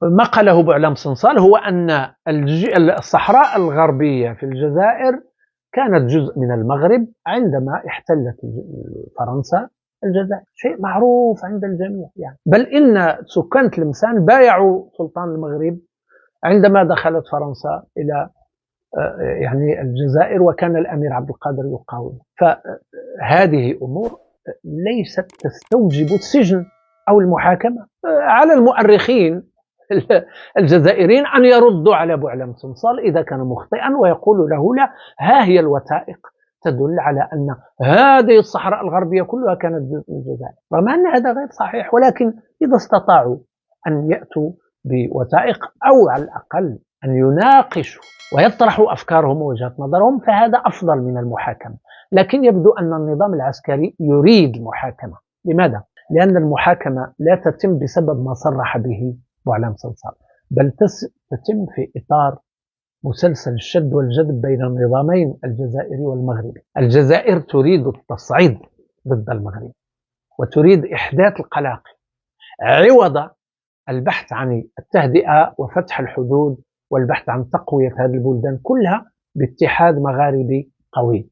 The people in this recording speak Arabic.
ما قاله بوعلام صنصال هو أن الصحراء الغربية في الجزائر كانت جزء من المغرب عندما احتلت فرنسا الجزائر، شيء معروف عند الجميع يعني. بل إن سكان تلمسان بايعوا سلطان المغرب عندما دخلت فرنسا إلى يعني الجزائر، وكان الأمير عبد القادر يقاوم. فهذه أمور ليست تستوجب السجن أو المحاكمة. على المؤرخين الجزائريين أن يردوا على بوعلام صنصال إذا كان مخطئا ويقولوا له لا، ها هي الوثائق تدل على أن هذه الصحراء الغربية كلها كانت جزء من الجزائر، رغم أن هذا غير صحيح. ولكن إذا استطاعوا أن يأتوا بوثائق أو على الأقل أن يناقشوا ويطرحوا أفكارهم ووجهات نظرهم، فهذا أفضل من المحاكمة. لكن يبدو أن النظام العسكري يريد المحاكمة. لماذا؟ لأن المحاكمة لا تتم بسبب ما صرح به بوعلام صنصال، بل تتم في إطار مسلسل الشد والجذب بين النظامين الجزائري والمغربي. الجزائر تريد التصعيد ضد المغرب وتريد إحداث القلاقل عوض البحث عن التهدئة وفتح الحدود والبحث عن تقوية هذه البلدان كلها باتحاد مغاربي قوي.